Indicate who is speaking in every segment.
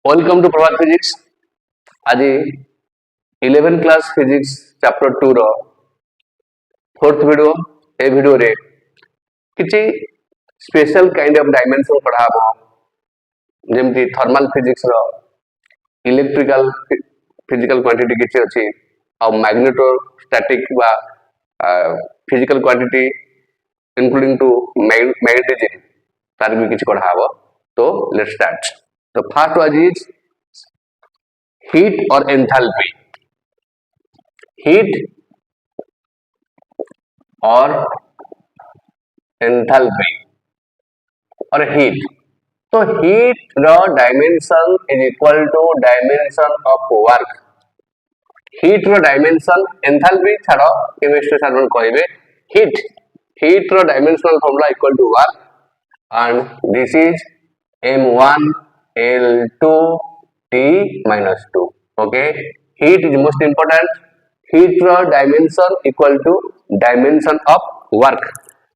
Speaker 1: Welcome to Prabhat physics. आज 11 class physics chapter 2 रो fourth video. ए वीडियो रे किछि स्पेशल काइंड ऑफ डायमेंशन पढ़ाबो, जेमति थर्मल फिजिक्स रो इलेक्ट्रिकल फिजिकल क्वांटिटी किछि अछि और मैग्नेटोस्टैटिक बा physical quantity including to magnetism तार भी किछि पढ़ाबो। तो लेट्स स्टार्ट। तो फर्स्ट वाज इज हीट और एंथैल्पी। हीट और एंथैल्पी और हीट। तो हीट रो dimension is equal to dimension of work. Heat रो डायमेंशन एंथैल्पी छाड़ो केमिस्ट्री साधन कहबे हीट रो dimensional formula equal to work and this is m1 l2 t minus 2. okay, heat is most important. heat रो dimension equal to dimension of work.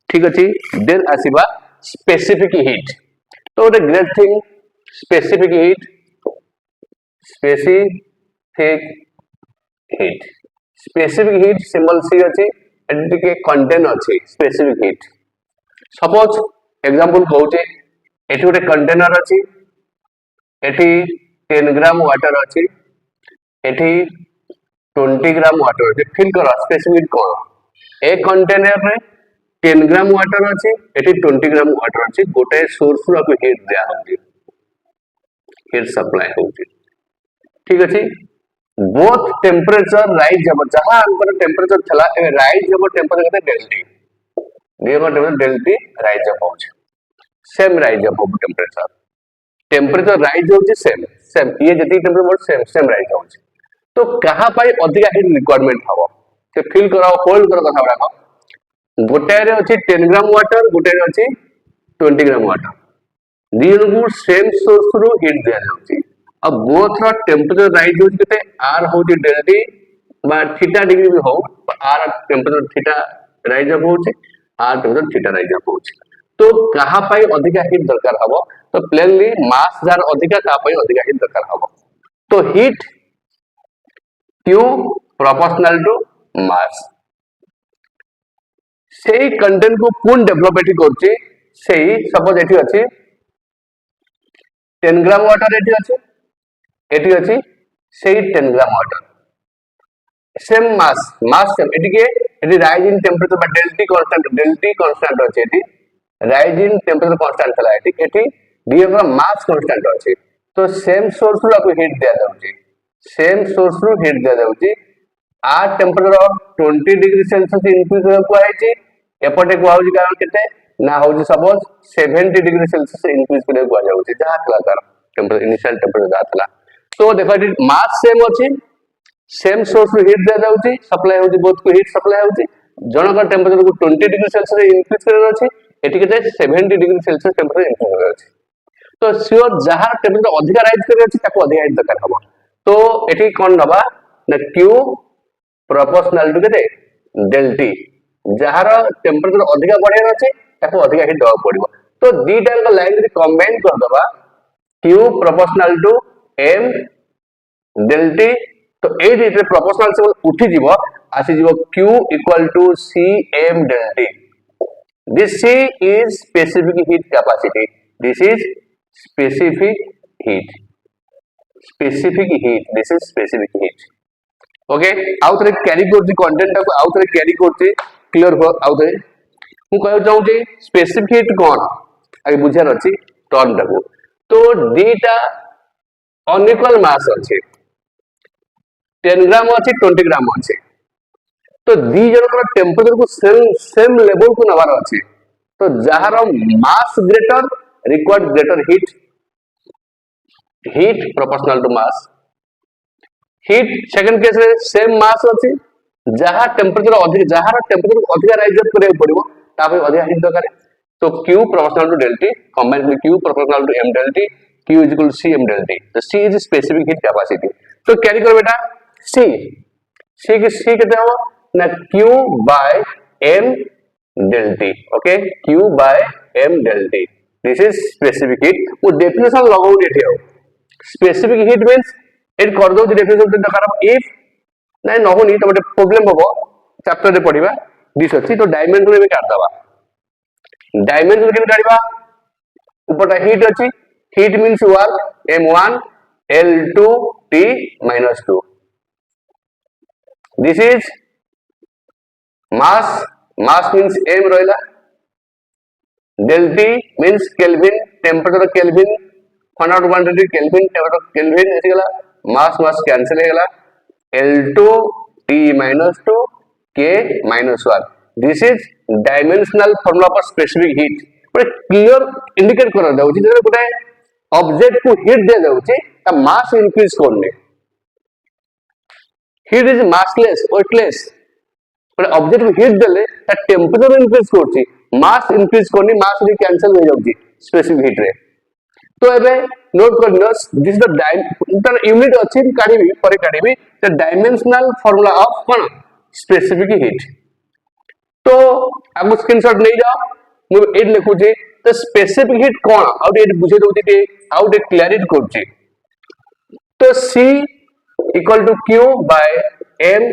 Speaker 1: ठीक अछि। then आसीबा specific heat। तो the great thing specific heat symbol c अछि, eighty के contain अछि specific heat। Suppose example कहूचे, एठी गोटे कंटेनर अछि, एठी 10 ग्राम वाटर अछि, एठी 20 ग्राम वाटर अछि। फिल करो स्पेसिफिक कोन ए कंटेनर रे 10 ग्राम वाटर अछि, एठी 20 ग्राम वाटर अछि। गोटे सोर्स रो हीट दिया होती, हीट सप्लाई होती। ठीक अछि। बोथ टेंपरेचर राइज जब जहां अंतर टेंपरेचर थला ए राइज जब temperature delta T delta T rise up होछ, same rise up of temperature rise होछ सेम ये जति टेंपरेचर सेम राइज होछ। तो कहा पाई अधिक हीट रिक्वायरमेंट हबो से फील करा होल्ड करा कथा बडा। गोटे रे अछि 10 ग्राम वाटर, गोटे रे अछि 20 ग्राम वाटर। दीन को सेम सोर्स रो हीट दिया जाउची। अब बोथ रो टेंपरेचर राइज होछ केते आर होची डेल्टी बा थीटा डिग्री भी हो, आर टेंपरेचर थीटा राइज अप होछ, आर टेंपरेचर थीटा राइज अप होछ। तो कहा पाई अधिक हीट दरकार हबो, तो प्लेनली मास जार अधिक का पाई अधिक हीट दरकार हबो। तो heat Q proportional to mass. सेही कंटेंट को पुन डेवलप एठी करछि। सेही सपोज एठी अछि 10 ग्राम वाटर, एठी अछि सेही 10 gram water, same mass same. एठी के एठी राइज इन टेंपरेचर बा डेल्टी कांस्टेंट अछि। एठी राइज इन टेंपरेचर कांस्टेंट थला, एठी डी का मास कांस्टेंट अछि। तो सेम सोर्स रो आपको हीट दिया जाउची, सेम सोर्स रो हीट दिया जाउची। आ टेंपरेचर 20 डिग्री सेल्सियस इंक्रीज हो आइची, एपटे को आउची कारण केते ना होची सपोज 70 डिग्री सेल्सियस इंक्रीज करे को जाउची जहा थला तार टेंपरेचर इनिशियल टेंपरेचर जहा थला। तो देखो एठी मास सेम अछि, सेम सोर्स रो हीट दिया जाउची, सप्लाई होची, बोथ को हीट सप्लाई होची। जण का टेंपरेचर को 20 डिग्री सेल्सियस इंक्रीज करे अछि, एठी केते 70 डिग्री सेल्सियस टेंपरेचर इंक्रीज करे अछि। तो श्योर जहां टेंपरेचर अधिक राइज करे अछि ताको अधिक हीट दरकार हबो। तो एठी कोन दबा ना Q प्रोपोर्शनल टू केते डेल्टी। जहार टेंपरेचर अधिक बढ़े अछि ताको अधिक हीट दवा पड़िबो। तो दीटा का लाइन रे कंबाइन कर दबा Q प्रोपोर्शनल टू M डेल्टी। तो ए रे प्रोपोर्शनल से उठी जीवो, आसी जीवो Q equal to CM delta T. This C is specific heat capacity. This is specific heat. This is specific heat. Okay, आउ थरे कैरी करछि कंटेंट को, आउ थरे कैरी करछि क्लियर हो। आउ थरे मु कहय जाउ जे स्पेसिफिक हीट कोन आगे बुझार अछि टर्म टाको। तो दीटा अनइक्वल मास अछि, 10 ग्राम अछि 20 ग्राम अछि। तो दी जन टेंपरेचर को सेम लेवल को नबार अछि। तो जहार mass greater required greater heat proportional to mass. Heat second case रे सेम मास अछि, जहां टेंपरेचर अधिक राइज अप करे पड़िबो ता पे अधिक हीट दरकार। तो Q proportional to delta T combine with Q proportional to M delta T, Q is equal to CM delta T. तो C is specific heat capacity. तो कैरी करो बेटा C कितने हो ना Q by M delta T. Okay, Q by M delta T. This is specific heat. वो definition लगाउ देथे हो स्पेसिफिक हिट मींस एट कर दो डेफिनेशन दरकार इफ नहीं न होनी तो गोटे प्रोब्लेम हम चैप्टर रे पढ़िबा दिस अछि तो डायमेंशन भी काट दबा डायमेंशन के काढिबा ऊपरटा हिट अछि hit means work m1 l2 t - 2 this is mass mass means m ରହିଲା del t means kelvin temperature kelvin 120 kelvin temperature kelvin एसिगला mass mass cancel हेगला l2 t - 2 k - 1 this is dimensional formula for specific heat but clear indicate करा जाउची जे गोटे object को heat दे जाउची ता मास increase करने heat is massless weightless but object को heat देले ता टेंपरेचर इंक्रीज करची मास इंक्रीज करनी मास री कैंसिल हो जाउची स्पेसिफिक हीट रे तो एबे नोट करनस दिस द इंटर यूनिट अछि काढिबी परे काढिबी द डायमेंशनल फार्मूला ऑफ कोन स्पेसिफिक हीट तो आगु स्क्रीनशॉट ले जाओ मु एड लिखु छी तो स्पेसिफिक हीट कोन आउट एड बुझे दउती ते आउट एड क्लियरिट करची तो C equal to Q by M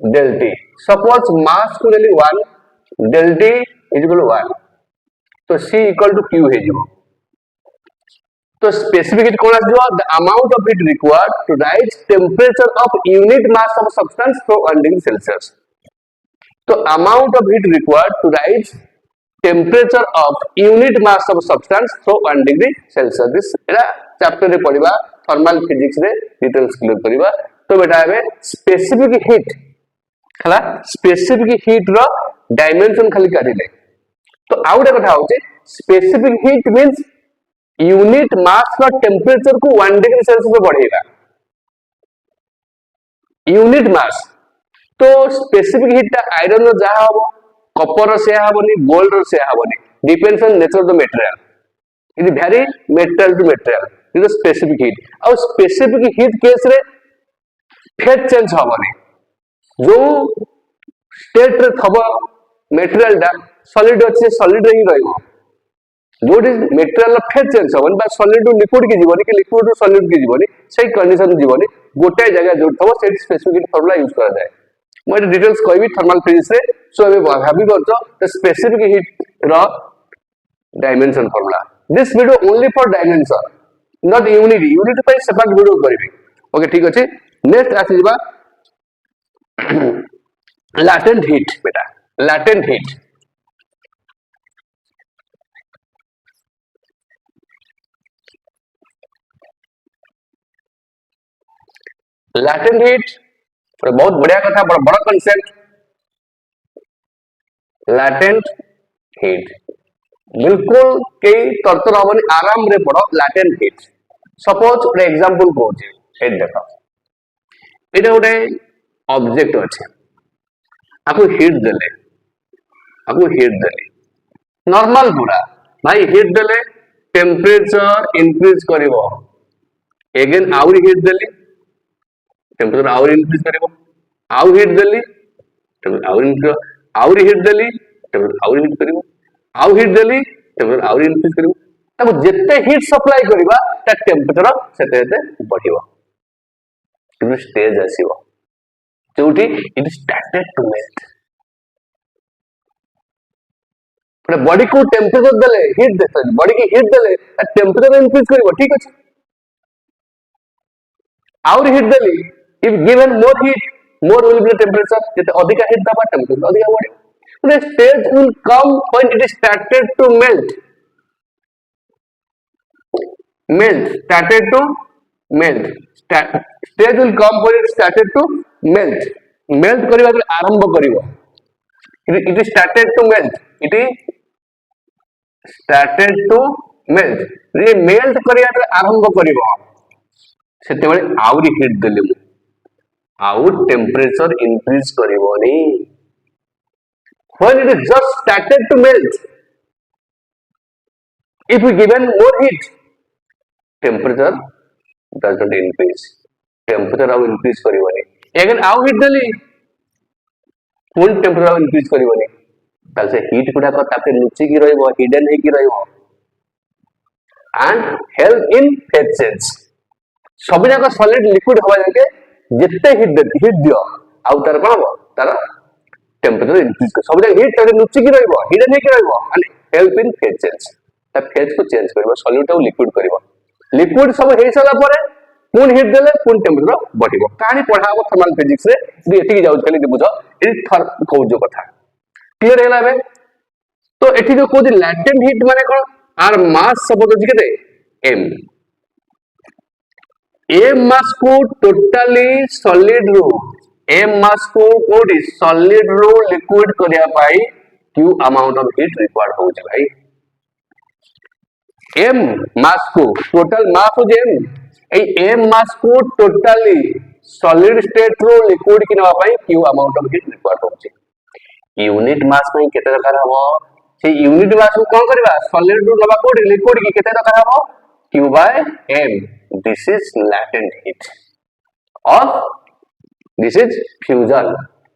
Speaker 1: del T suppose mass को लेली 1 del T is equal to 1 तो C equal to Q हे जिवो तो स्पेसिफिक हीट कोन आजो the amount of heat required to rise temperature of unit mass of substance from 1 degree Celsius तो amount of heat required to rise temperature of unit mass of substance from 1 degree Celsius this एला chapter रे पढिबा thermal physics रे details clear करिबा तो बेटा एबे specific heat हला स्पेसिफिक हीट रो डायमेंशन खाली काढिले तो आउडे कथा होचे स्पेसिफिक हीट मींस यूनिट मास रो टेंपरेचर को 1 डिग्री सेल्सियस बढ़ेगा यूनिट मास तो स्पेसिफिक हीट आयरन रो जहा हबो कॉपर रो से हबोनी गोल्ड रो से हबोनी depends on nature of the material it very metal to material is specific heat और स्पेसिफिक हीट केस रे फेज चेंज हबोनी जो स्टेट रे थबो मटेरियल दा सॉलिड अछि सॉलिड रे ही रहइबो जो मटेरियल फेज चेंज हबोनी बा सॉलिड टू लिक्विड के जीवनी कि लिक्विड टू सॉलिड के जीवनी सही कंडीशन जीवनी गोटे जगह जो थबो से स्पेसिफिक हीट फार्मूला यूज करा जाय मैं डिटेल्स कहबी थर्मल फिजिक्स रे सो एबे भाबी करतो द स्पेसिफिक हीट रो dimension formula this video only for dimension not unit पे सेपरेट वीडियो करबी ओके ठीक अछि नेक्स्ट आसी जबा latent heat बेटा latent heat latent heat बहुत बढ़िया कथा बड़ा कांसेप्ट latent heat बिल्कुल कई तरतर हबनी आराम रे पड़ो latent heat सपोज एक एग्जांपल कहूची ए देखो एटा गोटे ऑब्जेक्ट अछि आपको हीट देले नॉर्मल पूरा भाई हीट देले टेंपरेचर इंक्रीज करिवो अगेन आउरी हीट देली टेंपरेचर आउरी इंक्रीज करिवो आउ हीट देली टेंपरेचर आउरी इंक्रीज आउरी हीट देली टेंपरेचर आउरी इंक्रीज करिवो आउ हीट देली टेंपरेचर आउरी इंक्रीज करिवो तब जत्ते हीट सप्लाई करिबा ता टेंपरेचर सेते बढ़िवो कि स्टेज आसीबो जोठी इट स्टार्टेड टू मेल्ट पर बॉडी को टेंपरेचर देले हीट देते बॉडी की हीट देले टेंपरेचर इंक्रीज करिवो ठीक अछि और हीट देली if given more heat more will be temperature जते अधिक हीट दबा टेंपरेचर अधिक बढ़े the stage will come when it is started to melt stage will come when it started to melt करिवा आरंभ करिवो it is started to melt ये melt करिया आरंभ करिवो सेते बेले आउरी हीट देले मु आउट टेंपरेचर इंक्रीज करिवोनी when it is just started to melt if we given more heat temperature does not increase temperature आउ increase करिवोनी अगेन आउ हीट देली फुल टेंपरेचर इंक्रीज करिवोनी ताल से हीट गुडा को तापे लुचि की रहइबो हिडन हे की रहइबो and help in phase change सब जाक सॉलिड लिक्विड हवा जाके जिते हिट दियो आउ तार कोन हो तार टेम्परेचर इंक्रीज कर सब जाक हिट तार लुचि की रहइबो हिट नहीं की रहइबो and help in phase change ता फेज को चेंज करबो सॉलिड को लिक्विड करबो लिक्विड सब हे साला परे पुन हिट देले पुन टेम्परेचर बढ़िबो कहानी पढाबो थर्मल फिजिक्स रे दि एठी जाउ खाली बुझो ए थर कहू जो कथा क्लियर हैला बे तो एठी जो कोदी लैटेंट हीट माने कोन आर मास सब तो केते m m मास को टोटली सॉलिड रो m मास को कोडी सॉलिड रो लिक्विड करिया पाई q amount of heat required हो जे भाई m मास को टोटल मास हो जे m मास को totally solid state row liquid quinoa pi q amount of heat required हो जे यूनिट मास में केते दरकार हबो से यूनिट मास को कोन करबा सॉलिड रो नबा कोडी लिक्विड की केते दरकार हबो q by m this is latent heat or this is fusion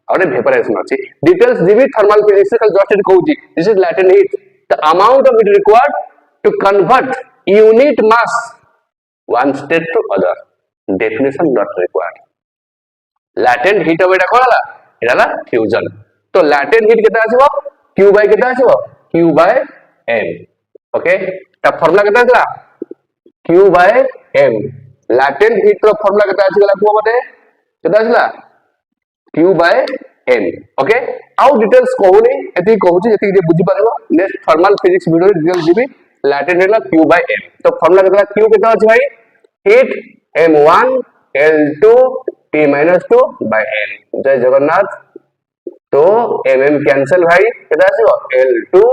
Speaker 1: और vaporization अछि डिटेल्स जीवी थर्मल फिजिक्स से जस्ट इट कहूची this is latent heat the amount of heat required to convert unit mass one state to other definition not required latent heat अब एटा कोनला एटाला fusion तो latent heat केता आछबो q by केता आछबो q by m ओके ता फार्मूला केता आछला q by m latent heat रो फार्मूला केता आछला को मते केता आछला q by m ओके आउ डिटेल्स कहूनी एति कहूची जति जे बुझी पारबो नेक्स्ट थर्मल फिजिक्स वीडियो रे डिटेल्स दिबी latent हेला q by m तो फार्मूला केता q केता अछि भाई heat m1 l2 t-2 by n जय जगन्नाथ तो mm कैंसिल भाई केता आछो l2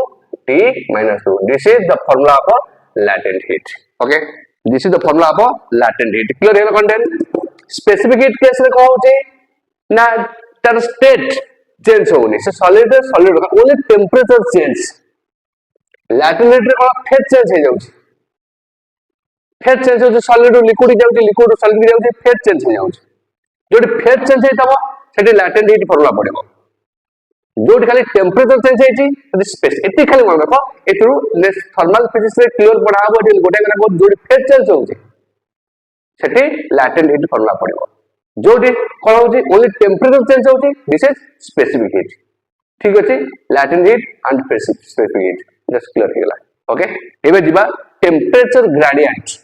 Speaker 1: t-2 this is the formula of latent heat okay this is the formula of latent heat clear है कंटेंट स्पेसिफिक हीट केस रे कहू छै ना तर स्टेट चेंज होनी से solid only temperature change latent heat रे कोन फेज चेंज हो जाउछ फेज चेंज हो सॉलिड लिक्विड जाउछ लिक्विड सॉलिड जाउछ फेज चेंज हो जाउछ जोटी फेज चेंज हेतबो सेठी latent heat फार्मूला पड़िबो जोटी खाली टेम्परेचर चेंज हेची स्पेस एति खाली मन रखो एतु नेक्स्ट थर्मल फिजिक्स रे क्लियर पढाबो एति गोटे गना को जोटी फेज चेंज होउची सेठी latent heat फार्मूला पड़िबो जोटी कोन होउची ओनली टेम्परेचर चेंज होउची दिस इज स्पेसिफिक हीट ठीक अछि latent heat and specific heat just clear हिला ओके एबे दिबा टेम्परेचर ग्रेडिएंट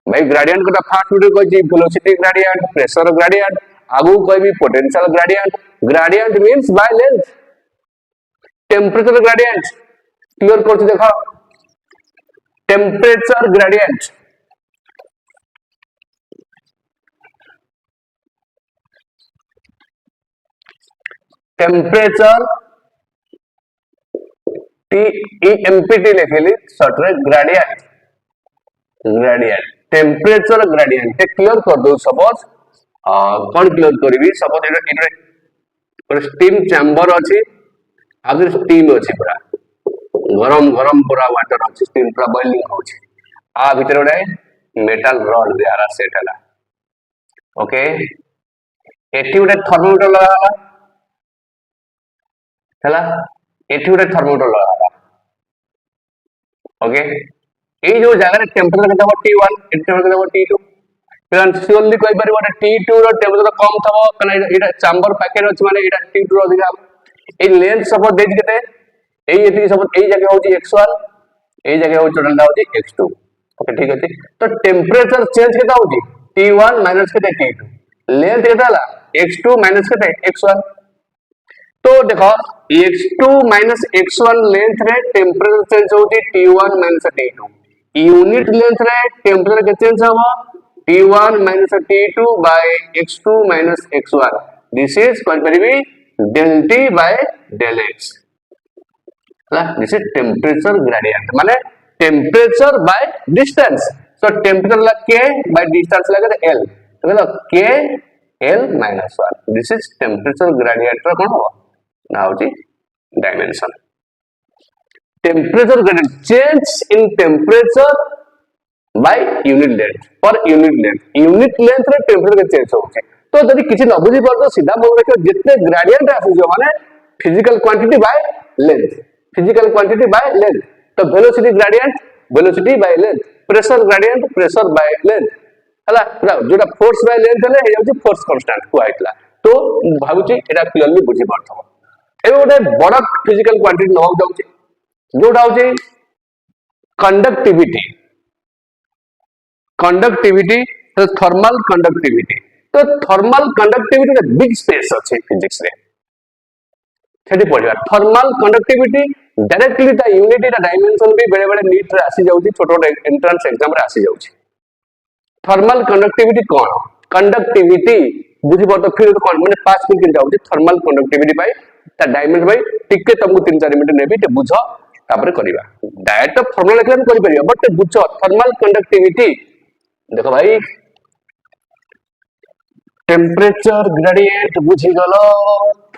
Speaker 1: भाई ग्रेडिएंट को फास्ट वीडियो कहजी वेलोसिटी ग्रेडिएंट प्रेशर ग्रेडिएंट आगु कहबी potential gradient gradient means by length temperature gradient clear करछि देखो टेम्परेचर ग्रेडिएंट टेम्परेचर टी लिखली शॉर्ट रे gradient gradient temperature gradient clear कर दो सपोज कौन क्लियर करबी सपोज इने स्टीम चैम्बर अछि आगे स्टीम अछि पूरा गरम गरम पूरा वाटर अछि स्टीम पूरा बॉइलिंग होछि आ भीतर रे मेटल रॉड द्वारा सेट हला ओके एठी उडे थर्मोमीटर लगाला हला एठी उडे थर्मोमीटर लगाला ओके ए जो जगह रे टेम्परेचर केता T1 टेम्परेचर केता T2 फिर सियोरली कहि परिबो T2 रो टेम्परेचर कम थबो कना एटा चैम्बर पैकेट अछि माने एटा T2 रो अधिक ए लेंथ सपोज देज केते ए एति सपोज ए जगह होची x1 ए जगह होची टोटल होची x2 ओके ठीक अछि तो टेम्परेचर चेंज केता होची T1 माइनस केते T2 लेंथ केता हला x2 माइनस केते x1 तो देखो x2 माइनस x1 लेंथ रे टेम्परेचर चेंज होची T1 minus T2 unit length रे टेम्परेचर के चेंज हबो T1 minus T2 by x2 minus x1 this is कौन परिबी del T by del x La this is temperature gradient माने temperature by distance so temperature La k by distance लगे l तो बोलो k l minus 1 this is temperature gradient रा कौन हो ना होची dimension temperature gradient change in temperature by unit length per unit length रे टेम्परेचर के चेंज होचे तो जदि किछि न बुझी परतो सीधा बोल रखियो जितने ग्रेडिएंट आसी जो माने फिजिकल क्वांटिटी बाय लेंथ तो velocity gradient velocity by length pressure gradient pressure by length हला जोटा फोर्स बाय लेंथ हेले हे जाउची फोर्स कांस्टेंट को आइतला तो भाबुची एटा क्लियरली बुझी पारथबो एबे गोटे बड़ फिजिकल क्वांटिटी न जाउची जोटा होची कंडक्टिविटी कंडक्टिविटी तो थर्मल कंडक्टिविटी तो थर्मल कंडक्टिविटी रे बिग स्पेस अछि फिजिक्स रे सेठी पढिबा थर्मल कंडक्टिविटी डायरेक्टली ता यूनिट ता डायमेंशन भी बेले बेले नीट रे आसी जाउची छोटो छोटो एंट्रेंस एग्जाम रे आसी जाउची थर्मल कंडक्टिविटी कोन कंडक्टिविटी बुझी पड़तो फिर तो कोन माने 5 मिनट जाउची थर्मल कंडक्टिविटी पाई ता डायमेंशन भाई टिके तुमको 3-4 मिनट नेबी ते बुझो तापर करिबा डायरेक्ट फार्मूला लेखन करि परिबा बट बुझो थर्मल कंडक्टिविटी देखो भाई टेम्परेचर ग्रेडिएंट बुझी गलो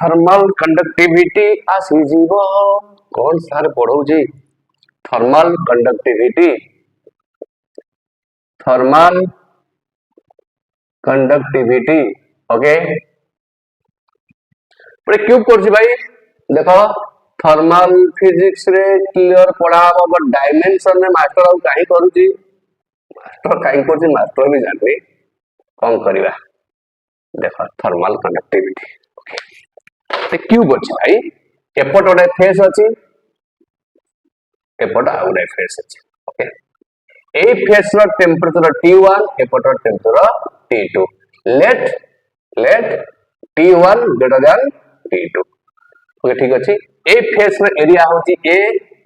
Speaker 1: थर्मल कंडक्टिविटी आसी जीवो कौन सार पढ़ौ जी थर्मल कंडक्टिविटी ओके पुरे क्यूब करछि भाई देखो थर्मल फिजिक्स रे क्लियर पढ़ाबो बट डायमेंशन में मास्टर आउ काई करूची मास्टर काई करछि मास्टर भी जाननी कौन करिवा देखो थर्मल कंडक्टिविटी ओके क्यूब अछि भाई एपट ओडे फेस अछि एपट आउडे फेस अछि ओके ए फेस रो टेंपरेचर T1 एपट temperature T2 let T1 greater than T2 okay ठीक अछि ए फेस रो एरिया होछि ए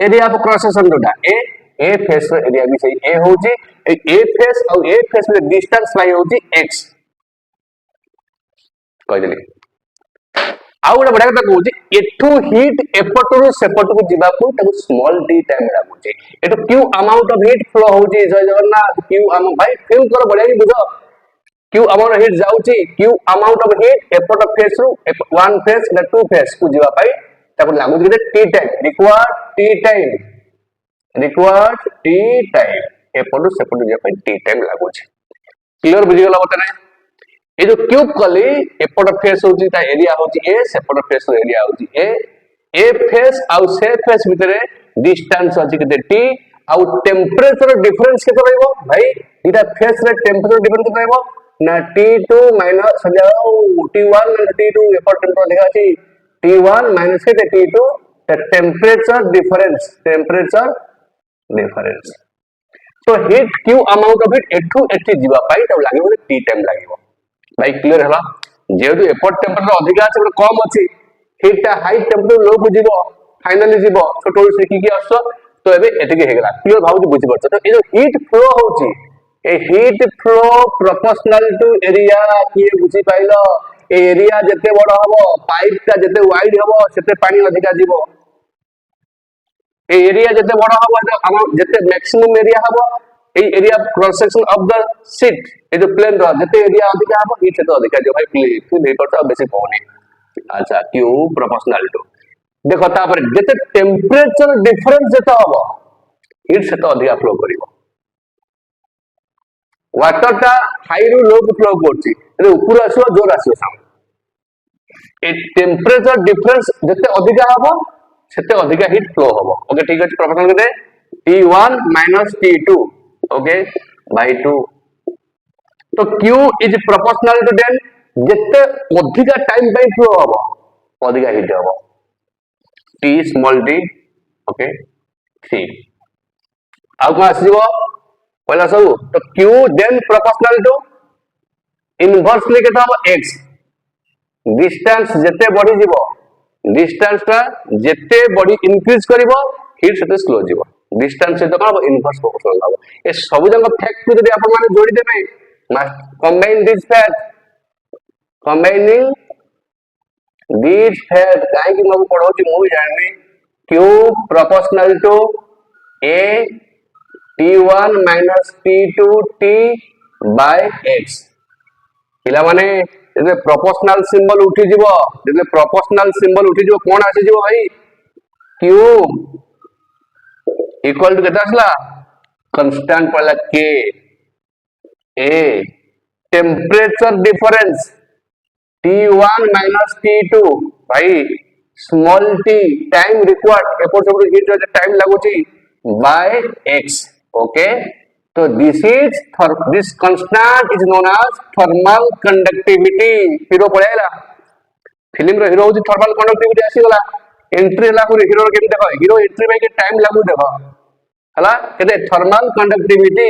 Speaker 1: एरिया ऑफ क्रॉस सेक्शन जोटा ए फेस रो एरिया भी सही ए होछि ए फेस और ए फेस में डिस्टेंस पाई होछि x कह देली आउ गोटे बड़ा कथा कहूँ एठू हीट एपटू सेपटू जीवा स्मॉल डी टाइम लगुचे एठू Q amount of heat flow होची जय जगन्नाथ क्यू भाई फील कर बढ़िया ही बुझ क्यू अमाउंट ऑफ हीट जाउची क्यू अमाउंट ऑफ हीट एपट फेस रु वन फेस ना टू फेस को जीवा पाई ताको लागुची के t time required t time एपटू सेपटू जीवा पाई टी टाइम लागुची क्लियर बुझी गला बता नहीं ये जो क्यूब कली एपट फेस होची ता एरिया होची ए सेपट फेस रो एरिया होची ए फेस आउ से फेस भितरे डिस्टेंस अछि केते टी आउ टेंपरेचर डिफरेंस केते रहइबो भाई इटा फेस रे टेंपरेचर डिफरेंस केते रहइबो ना T2 माइनस सजाओ T1 ना T2 एपट टेंपरेचर लिखा अछि T1 माइनस केते T2 द टेंपरेचर डिफरेंस तो heat Q amount of heat एठू एठी जीवा पाई तब लागिबो टी टाइम लागिबो भाई क्लियर हला जेतु एपट टेंपरेचर अधिक अछि कम अछि हीटा हाई टेंपरेचर लो को जीवो फाइनली जीवो छोटो सिकी की आसो तो एबे एतिके हेगला क्लियर भाउ बुझि परछ तो ए जो हीट फ्लो होछि ए heat flow proportional to area की बुझि पाइलो ए एरिया जते बड़ हबो पाइप ता जते वाइड हबो सेते पानी अधिका जीवो ए एरिया जते बड़ हबो हम जते मैक्सिमम एरिया हबो ए area cross section of the sheet ए जो प्लेन रो जते एरिया अधिका हबो हीट से तो अधिका जो भाई प्लीज तू नहीं करता बेसी कोनी अच्छा क्यू प्रोपोर्शनल टू देखो तापर जते टेंपरेचर डिफरेंस जते हबो हीट से तो अधिका फ्लो करिवो वाटर ता हाई रु लो को फ्लो करछि ए ऊपर आसीबो जोर आसीबो साउंड ए टेंपरेचर डिफरेंस जते अधिका हबो सेते अधिका हीट फ्लो हबो ओके ठीक अछि प्रोपोर्शनल केते T1 minus T2 okay bye 2 तो Q is proportional to then जते अधिका टाइम बाय फ्लो हबो अधिका हीट हबो T स्मॉल d ओके 3 आउ को आसीबो पहिला सब तो Q then proportional to inversely केता हबो x डिस्टेंस जते बढ़ी जीवो डिस्टेंस ता जते बड़ी इंक्रीज करिवो हीट सेते स्लो जीवो डिस्टेंस से तो कब इनवर्स प्रोपोर्शनल हबो ए सब जंग फैक्ट को यदि आपण माने जोड़ी देबे combine this fact combining this fact काहे कि मगु पढौची मु जाननी Q proportional to a T1 minus T2 T by x पिला माने जे प्रोपोर्शनल सिंबल उठी जीवो जे प्रोपोर्शनल सिंबल उठी जीवो कोन आसी जीवो भाई Q इक्वल टू कितना असला कांस्टेंट पड़ला k a temperature difference T1 minus T2 भाई स्मॉल t टाइम रिक्वायर्ड एपोर्ट सब हीट जो टाइम लागोची बाय x ओके तो this constant is known as thermal conductivity hero पळेला फिल्म रो हीरो होची थर्मल कंडक्टिविटी आसी गला एंट्री ला को हीरो केम देखो हीरो एंट्री में के टाइम लागू देखो हला केते थर्मल कंडक्टिविटी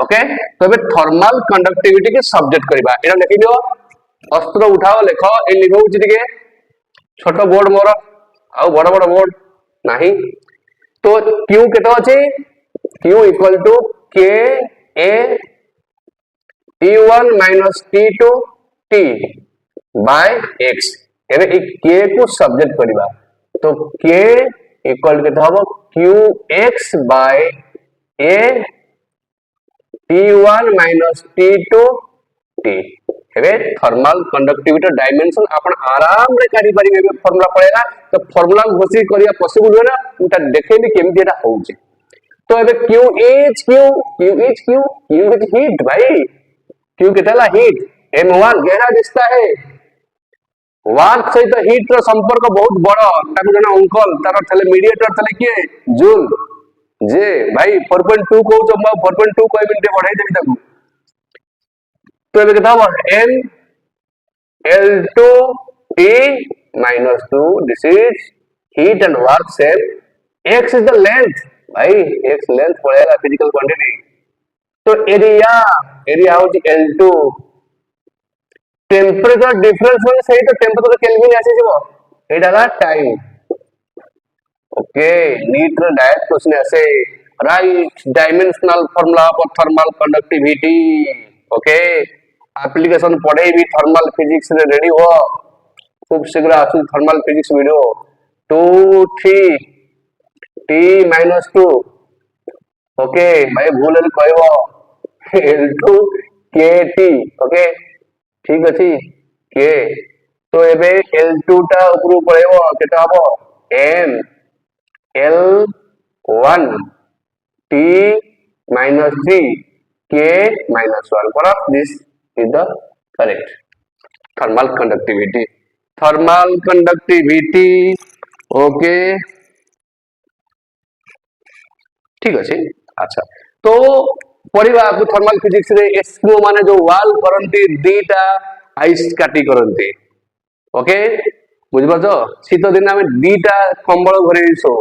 Speaker 1: ओके तो बे थर्मल कंडक्टिविटी के सब्जेक्ट करबा एटा लिखि दियो अस्त्र उठाओ लेखो ए लिखो के छोट बोर्ड मोर आ बड़ बड़ बोर्ड नहीं तो Q केतो अछि Q equal to K A T1 minus T2 T by X एबे ए K को सब्जेक्ट करबा तो K इक्वल केतो हबो QX by A T1 minus T2 T एबे थर्मल कंडक्टिविटी डायमेंशन अपन आराम रे काढी परिबे एबे फार्मूला पड़ेगा तो फार्मूला घोषित करिया पॉसिबल हो ना उटा देखेबी केमति एटा होउची तो एबे Q इज हीट भाई Q केतला हीट M1 गहरा दिसता है वार्क सहित हीट रो संपर्क बहुत बड़ ताको जना अंकल तार थले मीडिएटर थले के जूल जे भाई 4.2 कहू तो 4.2 कोई मिनट बढ़ाई देबी ताको तो ये कितना हुआ n L2 T minus 2 this is heat and work same x is the length भाई x length पड़ेगा फिजिकल क्वांटिटी तो एरिया होची L2 टेंपरेचर डिफरेंस होने सही तो टेंपरेचर केल्विन आसी जीवो एटा ला टाइम ओके नीट रे डायरेक्ट क्वेश्चन ऐसे right dimensional formula for thermal conductivity okay application पढ़े भी थर्मल फिजिक्स रे रेडी हो खूब शीघ्र आसु thermal physics video 2 3 T minus 2 okay भाई भूल कहबो L2 KT ओके ठीक अछि के तो एबे L2 टा ऊपर पळेबो केटा हबो N L1 T minus 3 K minus 1 for this is the correct thermal conductivity okay ठीक अछि अच्छा तो पढ़िबा आपको थर्मल फिजिक्स रे एस्किमो माने जो वाल करंती दीटा आइस काटी करंती ओके बुझबो शीत दिन में दीटा कंबल घरे सो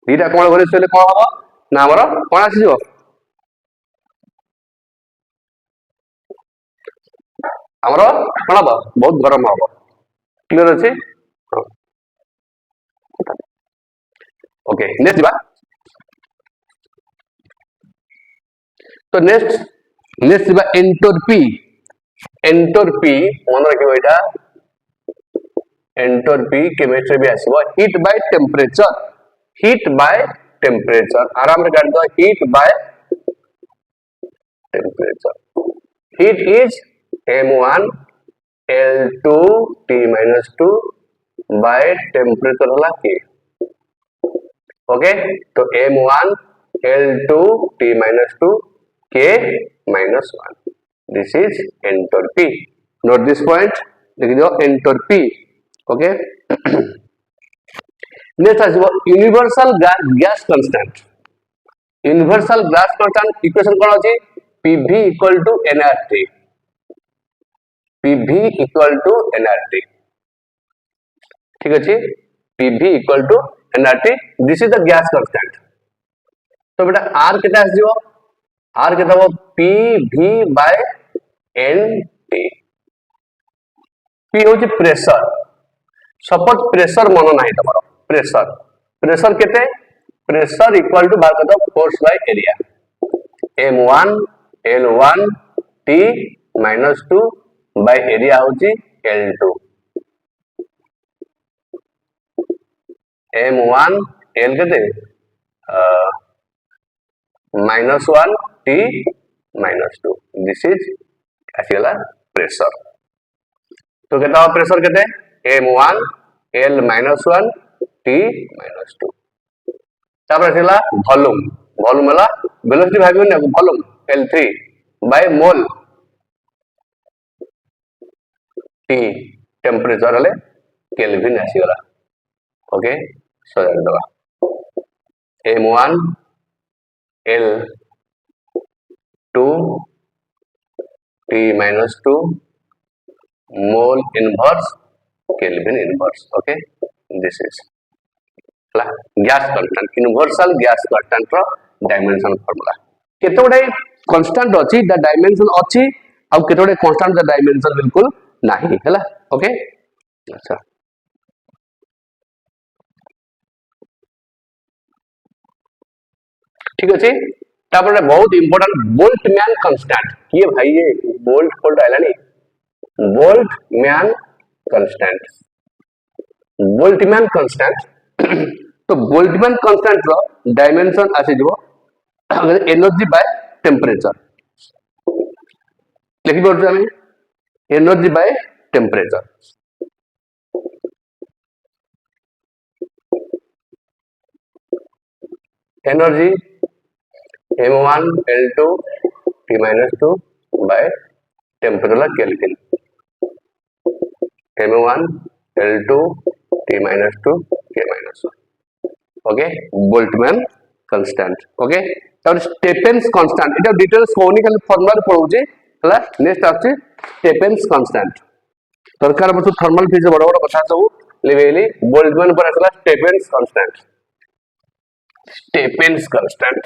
Speaker 1: दीटा कंबल घरे सोले कोन हबो ना हमर कोन आसी जो हमरो कोन हबो बहुत गरम हबो क्लियर अछि ओके नेक्स्ट बा तो नेक्स्ट बा एंटोर्पी मन रखिबो एटा एंटोर्पी केमिस्ट्री भी आसीबो हीट बाय टेम्परेचर आराम रे गाड़ दो heat by temperature heat is m1 L2 T minus 2 by temperature होला के ओके तो m1 L2 T minus 2 K minus 1 this is entropy note this point लिख दो entropy ओके नेक्स्ट आसीबो यूनिवर्सल गैस कांस्टेंट इक्वेशन कोन अछि PV equal to nRT ठीक अछि PV equal to nRT this is the gas constant तो बेटा R केटा आसीबो R केटा हो PV by NT P होची प्रेशर सपोज प्रेशर मन नाही तमरो प्रेशर केते प्रेशर इक्वल टू बात करतो force by area m1 L1 T minus 2 by area होची L2 m1 L केते -1 T -2 दिस इज आसीला प्रेशर तो केता प्रेशर केते m1 L -1 T -2 तापर आसीला वॉल्यूम हला वेलोसिटी भागियो ना volume L3 by mole T temperature हले केल्विन आसीगला ओके सजाड़ी दबा m1 L2 T minus 2 mole inverse Kelvin inverse. Okay, this is gas constant, universal gas constant ro dimension formula. केते गुडे constant अछि the dimension अछि आ केते गुडे constant the dimension बिल्कुल नाही हैला. ओके अच्छा ठीक अछि तापर बहुत इंपोर्टेंट बोल्टमैन कांस्टेंट किए भाई ये बोल्ट आइलानी बोल्टमैन कांस्टेंट बोल्टमैन कांस्टेंट तो बोल्टमैन कांस्टेंट रो डायमेंशन आसी जबो एनर्जी बाय टेम्परेचर लिखि पड़छ हम energy by temperature energy m1 L2 T minus 2 by temperature Kelvin m1 L2 T minus 2 K minus 1. Okay, Boltzmann constant. Okay, तापर Stephen's constant इटा details कोनी खाली फॉर्मूला पढौजे हला नेक्स्ट आछि स्टेफेन्स कांस्टेंट सरकार बस थर्मल फिजिक्स बड़ बड़ कथा सब लेबेली बोल्टजमैन पर असला स्टेफेन्स कांस्टेंट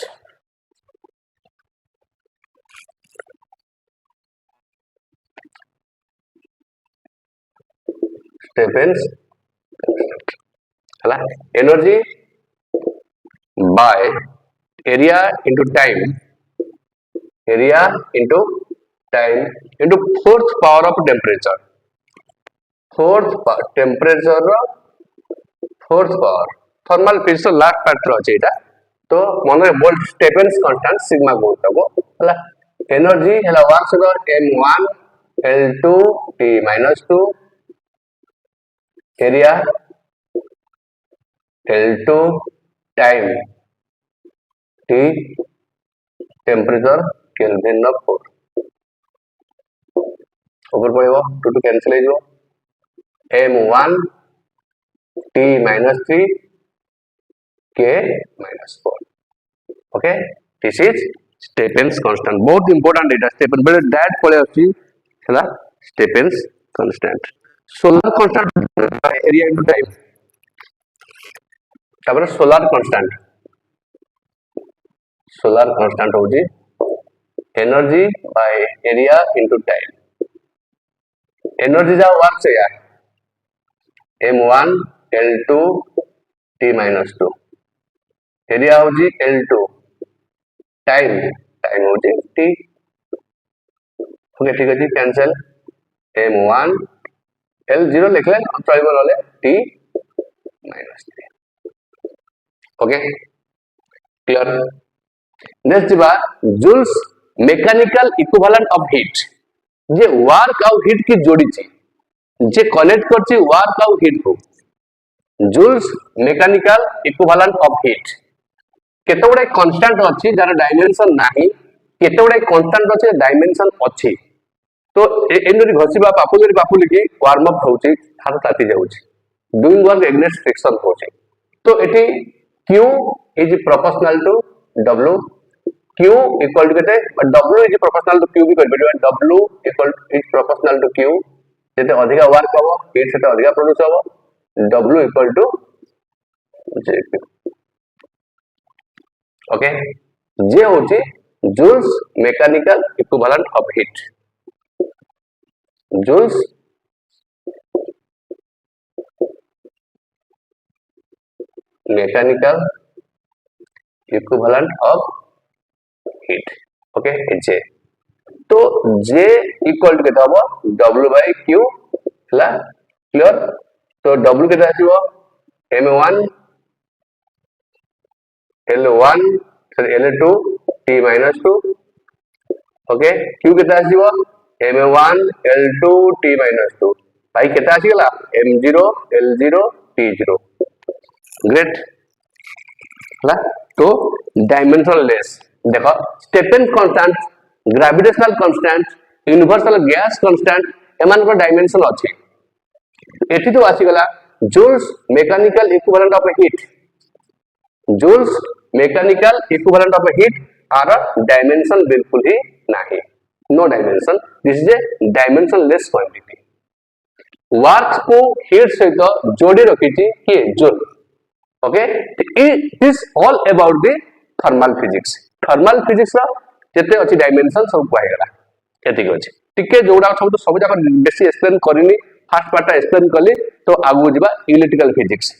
Speaker 1: Stephens हला energy by area into time into fourth power of temperature temperature fourth power thermal physics last part रो अछि एटा तो मन बोल्ट स्टेफेन्स कांस्टेंट सिग्मा कहतबो हला एनर्जी हला work m1 L2 T minus 2 area L2 time T temperature Kelvin of 4 ऊपर पड़ेगा 2 to cancel हो m1 T minus 3 K minus 4 okay this is Stefan's constant बहुत important data Stefan but that पड़े अच्छी है Stefan's constant solar constant area into time तापर solar constant होजी energy by area into time energy जा work से यार m1 L2 T minus 2 area होजी L2 time होजी T okay ठीक है जी कैंसिल m1 L0 लिख ले चलिबो रहले T minus 3 okay clear next बा Joule's mechanical equivalent of heat जे वर्क और हीट की जोड़ी छी जे कनेक्ट करछि वर्क और हीट को Joule's mechanical equivalent of heat केते गुडे कांस्टेंट अछि जार डायमेंशन नाही केते गुडे कांस्टेंट अछि डायमेंशन अछि तो एनरी घसीबा पापुली की वार्म अप होछि हाथ ताती जाउछि डूइंग वर्क एग्नेस्ट फ्रिक्शन होछि तो एटी q is proportional to w q equal to केते w is proportional to q भी कर बेटो w equal is proportional to q जेते अधिका वर्क हबो हीट सेते अधिका प्रोड्यूस हबो w equal to jq okay जे होछि Joule's mechanical equivalent of heat Joule's mechanical equivalent of heat okay जे तो J इक्वल टू केता हबो W बाय Q हला क्लियर तो W केता आसीबो m1 L1 sorry L2 T minus 2 okay Q केता आसीबो m1 L2 T minus 2 भाई केता आसी गला m0 L0 T0 ग्रेट हला तो डायमेंशनल लेस देखो Stefan constant gravitational constant universal gas constant एमान को डायमेंशन अछि एठी तो आसी गला Joule's mechanical equivalent of heat, Joule's mechanical equivalent of heat आर डायमेंशन बिल्कुल ही नहीं, no dimension, this is a dimensionless quantity. Work को हीट सहित जोड़ी रखी किए joule. Okay, it is all about the thermal physics, thermal physics रा जते अछि डायमेंशन सब पाएगला एतिक अछि। टिके जोडा सब तो सब जाक बेसी एक्सप्लेन करिनी, फर्स्ट पार्ट एक्सप्लेन कली तो आगु जिबा इलेक्ट्रिकल फिजिक्स।